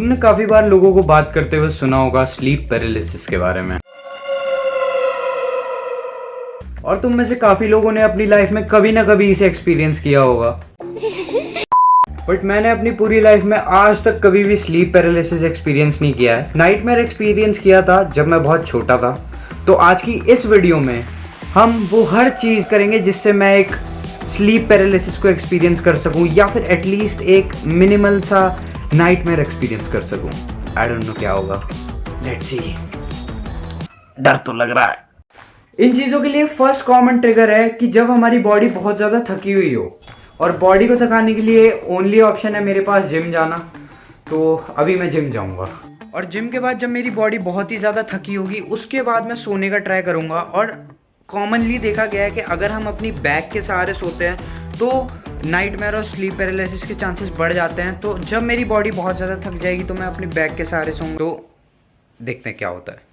तुमने काफी बार लोगों को बात करते हुए सुना होगा स्लीप पैरालिसिस के बारे में, और तुम में से काफी लोगों ने अपनी लाइफ में कभी ना कभी इसे एक्सपीरियंस किया होगा। बट मैंने अपनी पूरी लाइफ में आज तक कभी भी स्लीप पैरालिसिस एक्सपीरियंस नहीं किया है। नाइटमेयर एक्सपीरियंस किया था जब मैं बहुत छोटा था। तो आज की इस वीडियो में हम वो हर चीज़ करेंगे जिससे मैं एक स्लीप पैरालिसिस को एक्सपीरियंस कर सकूं, या फिर एटलीस्ट एक मिनिमल सा नाइटमेयर एक्सपीरियंस कर सकूं। आई डोंट नो क्या होगा, लेट्स सी। डर तो लग रहा है। इन चीज़ों के लिए फर्स्ट कॉमन ट्रिगर है कि जब हमारी बॉडी बहुत ज़्यादा थकी हुई हो, और बॉडी को थकाने के लिए ओनली ऑप्शन है मेरे पास जिम जाना। तो अभी मैं जिम जाऊंगा, और जिम के बाद जब मेरी बॉडी बहुत ही ज़्यादा थकी होगी उसके बाद मैं सोने का ट्राई करूंगा। और कॉमनली देखा गया है कि अगर हम अपनी बैक के सहारे सोते हैं तो नाइटमेयर और स्लीप पैरालिसिस के चांसेस बढ़ जाते हैं। तो जब मेरी बॉडी बहुत ज़्यादा थक जाएगी तो मैं अपनी बैक के सहारे सोऊंगा। तो देखते हैं क्या होता है।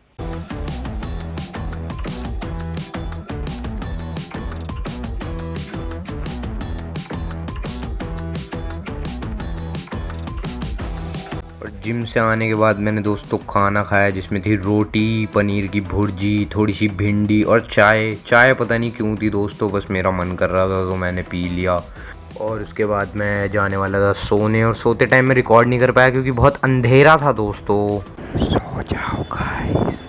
और जिम से आने के बाद मैंने दोस्तों खाना खाया जिसमें थी रोटी, पनीर की भुर्जी, थोड़ी सी भिंडी और चाय पता नहीं क्यों थी दोस्तों, बस मेरा मन कर रहा था तो मैंने पी लिया। और उसके बाद मैं जाने वाला था सोने, और सोते टाइम मैं रिकॉर्ड नहीं कर पाया क्योंकि बहुत अंधेरा था दोस्तों। सो जाओ गाइस।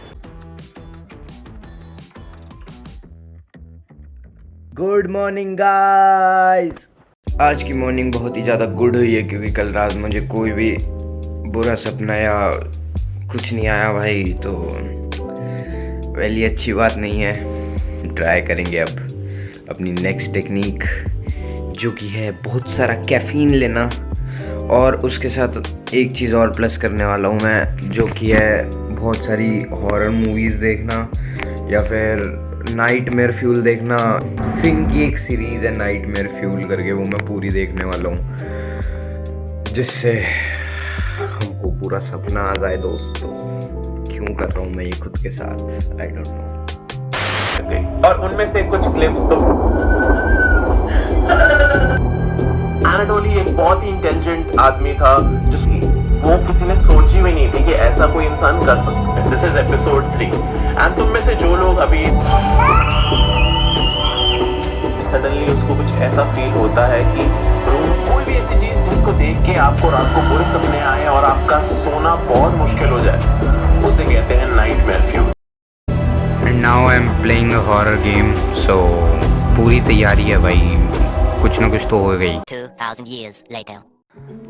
Good morning guys. आज की मॉर्निंग बहुत ही ज़्यादा गुड हुई है क्योंकि कल रात मुझे कोई भी बुरा सपना या कुछ नहीं आया भाई, तो वेली अच्छी बात नहीं है। ट्राई करेंगे अब अपनी नेक्स्ट टेक्निक, जो कि है बहुत सारा कैफ़ीन लेना, और उसके साथ एक चीज़ और प्लस करने वाला हूँ मैं, जो कि है बहुत सारी हॉरर मूवीज़ देखना या फिर नाइटमेयर फ्यूल देखना। फिंग की एक सीरीज़ है नाइटमेयर फ्यूल करके, वो मैं पूरी देखने वाला हूँ, जिससे हमको पूरा सपना आ जाए दोस्तों। क्यों कर रहा हूँ मैं ये खुद के साथ, आई डोंट नो। और उनमें से कुछ क्लिप्स तो एनाटोली एक बहुत ही इंटेलिजेंट आदमी था, जिसकी वो किसी ने सोची भी नहीं थी कि ऐसा कोई इंसान कर सकता है। दिस इज एपिसोड 3 एंड तुम में से जो लोग अभी सडनली उसको कुछ ऐसा फील होता है कि रूम, कोई भी ऐसी चीज जिसको देख के आपको रात को बुरे सपने आए और आपका सोना बहुत मुश्किल हो जाए, उसे कहते हैं nightmare fuel. And now I am playing a horror game, so पूरी तैयारी है भाई, कुछ ना कुछ तो हो गई। 2000 years later.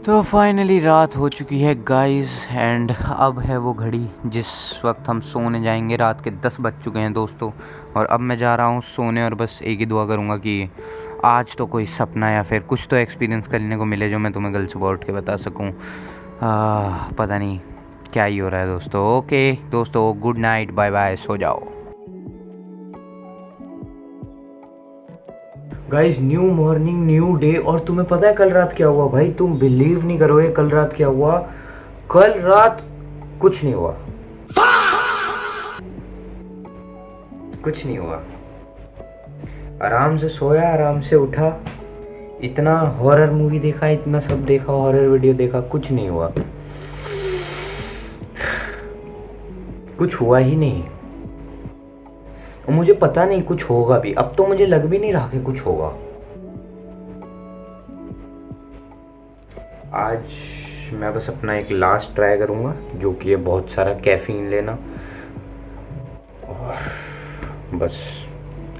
तो फाइनली रात हो चुकी है गाइस, एंड अब है वो घड़ी जिस वक्त हम सोने जाएंगे। रात के 10 बज चुके हैं दोस्तों, और अब मैं जा रहा हूँ सोने, और बस एक ही दुआ करूँगा कि आज तो कोई सपना या फिर कुछ तो एक्सपीरियंस करने को मिले जो मैं तुम्हें कल सुबह उठ के बता सकूँ। पता नहीं क्या ही हो रहा है दोस्तों। ओके दोस्तों, गुड नाइट, बाय बाय, सो जाओ। Guys, new morning, new day. और तुम्हें पता है कल रात क्या हुआ भाई? तुम बिलीव नहीं करोगे कल रात क्या हुआ। कल रात कुछ नहीं हुआ, कुछ नहीं हुआ। आराम से सोया, आराम से उठा, इतना हॉरर मूवी देखा, इतना सब देखा, हॉरर वीडियो देखा, कुछ नहीं हुआ, कुछ हुआ ही नहीं। और मुझे पता नहीं कुछ होगा भी, अब तो मुझे लग भी नहीं रहा कि कुछ होगा। आज मैं बस अपना एक लास्ट ट्राई करूंगा, जो कि है बहुत सारा कैफीन लेना, और बस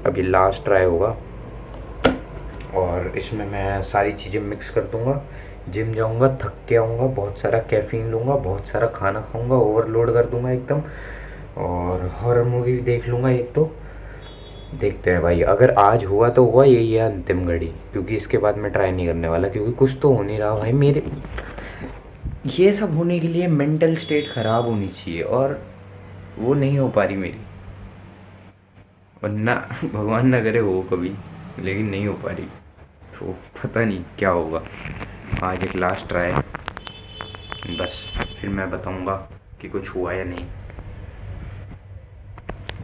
अभी लास्ट ट्राई होगा। और इसमें मैं सारी चीज़ें मिक्स कर दूंगा। जिम जाऊंगा, थक के आऊँगा, बहुत सारा कैफीन लूँगा, बहुत सारा खाना खाऊंगा, ओवरलोड कर दूंगा एकदम, और हॉरर मूवी भी देख लूँगा एक तो। देखते हैं भाई, अगर आज हुआ तो हुआ, यही है अंतिम घड़ी, क्योंकि इसके बाद मैं ट्राई नहीं करने वाला, क्योंकि कुछ तो हो नहीं रहा भाई। मेरे ये सब होने के लिए मेंटल स्टेट ख़राब होनी चाहिए, और वो नहीं हो पा रही मेरी, और ना भगवान ना करे हो कभी, लेकिन नहीं हो पा रही। तो पता नहीं क्या होगा। आज एक लास्ट ट्राई, बस फिर मैं बताऊंगा कि कुछ हुआ या नहीं,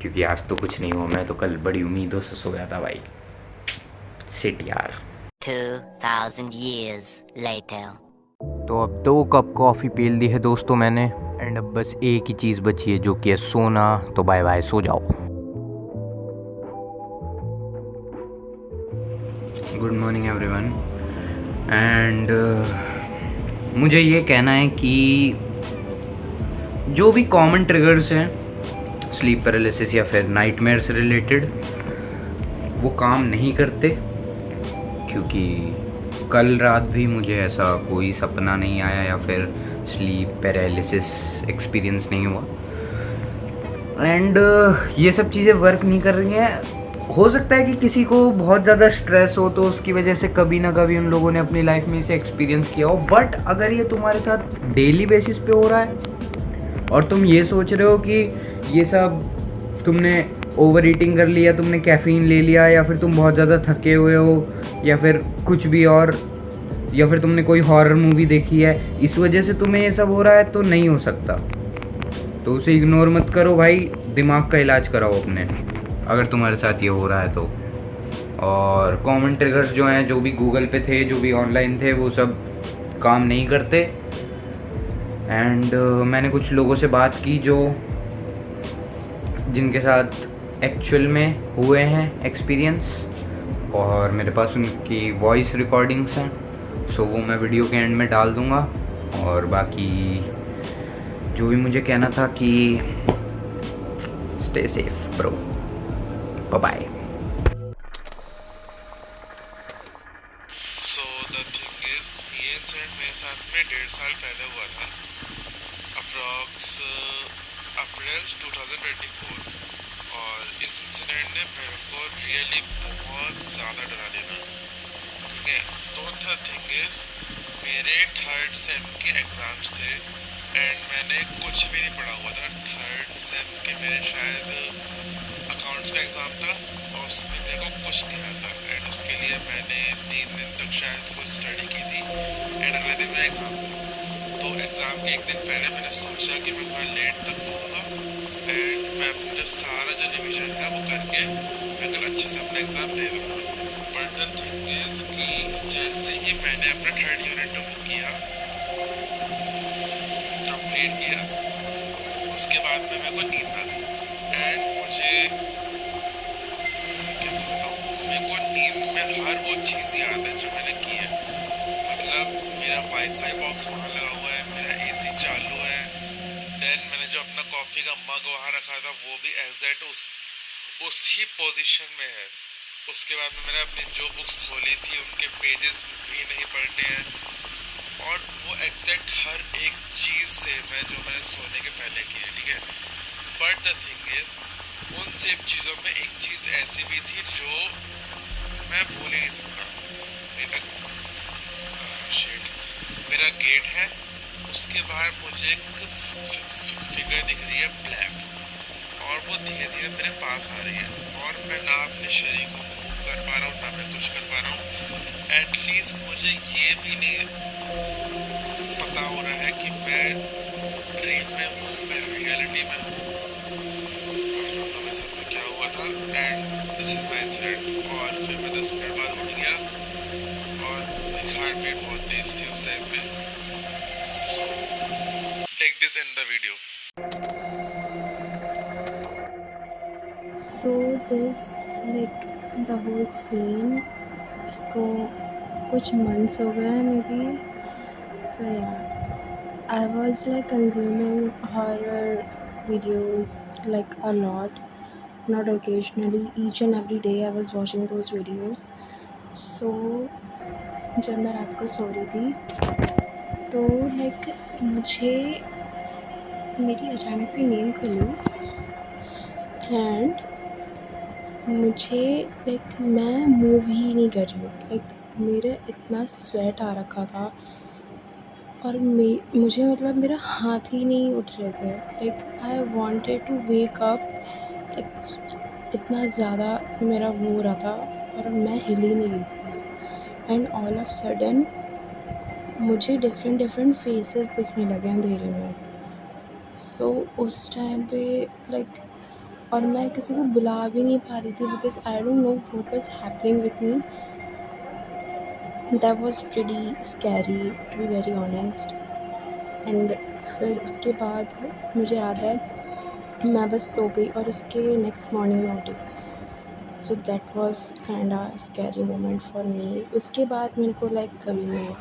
क्योंकि आज तो कुछ नहीं हुआ। मैं तो कल बड़ी उम्मीदों से सो गया था भाई। सिट यार। 2000 years later. तो अब 2 कप कॉफ़ी पी ली है दोस्तों मैंने, एंड अब बस एक ही चीज़ बची है जो कि है सोना। तो बाय बाय, सो जाओ। Good morning everyone. एंड मुझे ये कहना है कि जो भी कॉमन ट्रिगर्स हैं स्लीप पैरालिसिस या फिर नाइटमेयर से रिलेटेड, वो काम नहीं करते, क्योंकि कल रात भी मुझे ऐसा कोई सपना नहीं आया या फिर स्लीप पैरालिसिस एक्सपीरियंस नहीं हुआ। एंड ये सब चीज़ें वर्क नहीं कर रही हैं। हो सकता है कि किसी को बहुत ज़्यादा स्ट्रेस हो तो उसकी वजह से कभी ना कभी उन लोगों ने अपनी लाइफ में इसे एक्सपीरियंस किया हो, बट अगर ये तुम्हारे साथ डेली बेसिस पे हो रहा है और तुम ये सोच रहे हो कि ये सब तुमने ओवर ईटिंग कर लिया, तुमने कैफ़ीन ले लिया, या फिर तुम बहुत ज़्यादा थके हुए हो, या फिर कुछ भी और, या फिर तुमने कोई हॉरर मूवी देखी है, इस वजह से तुम्हें ये सब हो रहा है, तो नहीं हो सकता। तो उसे इग्नोर मत करो भाई, दिमाग का इलाज कराओ अपने, अगर तुम्हारे साथ ये हो रहा है तो। और कॉमन ट्रिगर्स जो हैं, जो भी गूगल पे थे, जो भी ऑनलाइन थे, वो सब काम नहीं करते। एंड मैंने कुछ लोगों से बात की जो जिनके साथ एक्चुअल में हुए हैं एक्सपीरियंस, और मेरे पास उनकी वॉइस रिकॉर्डिंग्स हैं, सो वो मैं वीडियो के एंड में डाल दूँगा। और बाकी जो भी मुझे कहना था कि stay safe bro, bye bye. So the thing is, ये इंसिडेंट मेरे साथ में 1.5 साल पहले हुआ था, अप्रॉक्स अप्रैल 2024। और इस इंसिडेंट ने मेरे को रियली बहुत ज़्यादा डरा देना, ठीक है। तो द थिंग इज, मेरे 3rd सेम के एग्ज़ाम्स थे एंड मैंने कुछ भी नहीं पढ़ा हुआ था। 3rd सेम के मेरे शायद अकाउंट्स का एग्ज़ाम था और उसमें मेरे को कुछ नहीं आता, एंड उसके लिए मैंने 3 दिन तक शायद कुछ स्टडी की थी, एंड अगले दिन मेरा एग्ज़ाम था। तो एग्ज़ाम के एक दिन पहले मैंने सोचा कि मैं थोड़ा लेट तक सोऊंगा एंड मैं अपना जो सारा जो रिविजन है वो करके मैं कल अच्छे से अपना एग्ज़ाम दे दूँगा। बट द थिंग इज़ कि जैसे ही मैंने अपना 3rd यूनिट वो किया, कंप्लीट किया, उसके बाद में मेरे को नींद आ गई। एंड मुझे, मैं कैसे बताऊँ, मेरे को नींद में हर वो चीज़ याद है जो मैंने की है। मतलब मेरा वाईफाई बॉक्स वहाँ लगा हुआ है, मेरा एसी चालू है, देन मैंने जो अपना कॉफ़ी का मग वहाँ रखा था वो भी एग्जैक्ट उसी पोजीशन में है। उसके बाद में मैंने अपनी जो बुक्स खोली थी उनके पेजेस भी नहीं पलटे हैं, और वो एग्जैक्ट हर एक चीज़ से मैंने सोने के पहले की है, ठीक है। बट द थिंग इज, उन सेम चीज़ों में एक चीज़ ऐसी भी थी जो मैं भूल ही नहीं सकता। मेरा गेट है, उसके बाहर मुझे एक फिगर दिख रही है ब्लैक, और वो धीरे धीरे मेरे पास आ रही है, और मैं ना अपने शरीर को मूव कर पा रहा हूँ, ना मैं कुछ कर पा रहा हूँ। एटलीस्ट मुझे ये भी नहीं पता हो रहा है कि मैं ड्रीम में हूँ, मैं रियलिटी में हूँ। मेरे साथ में क्या हुआ था, and this is my incident. और फिर मैं 10 मिनट बाद उठ गया और मेरी हार्ट बीट बहुत तेज थी उस टाइम पे। So take this in the video. So this, like the whole scene, इसको कुछ months हो गए हैं maybe. So yeah, I was like consuming horror videos like a lot, not occasionally, each and every day I was watching those videos. So जब मैं रात को सो रही थी तो like मुझे मेरी अचानक से नींद खुली, एंड मुझे लाइक मैं मूव ही नहीं कर रही हूँ, लाइक मेरे इतना स्वेट आ रखा था, और मुझे मतलब मेरा हाथ ही नहीं उठ रहे थे, like I wanted to wake up, like इतना ज़्यादा मेरा वो हो रहा था, और मैं हिल ही नहीं रही थी। एंड ऑल ऑफ सडन मुझे डिफरेंट फेसेस दिखने लगे अंधेरे में। तो उस टाइम पे लाइक, और मैं किसी को बुला भी नहीं पा रही थी because I don't know what was happening with me. That was pretty scary to be very honest. And फिर उसके बाद मुझे याद है मैं बस सो गई और उसके नेक्स्ट मॉर्निंग में उठी। So that was kind scary moment for me. उसके बाद मेरे को लाइक कभी नहीं हुआ।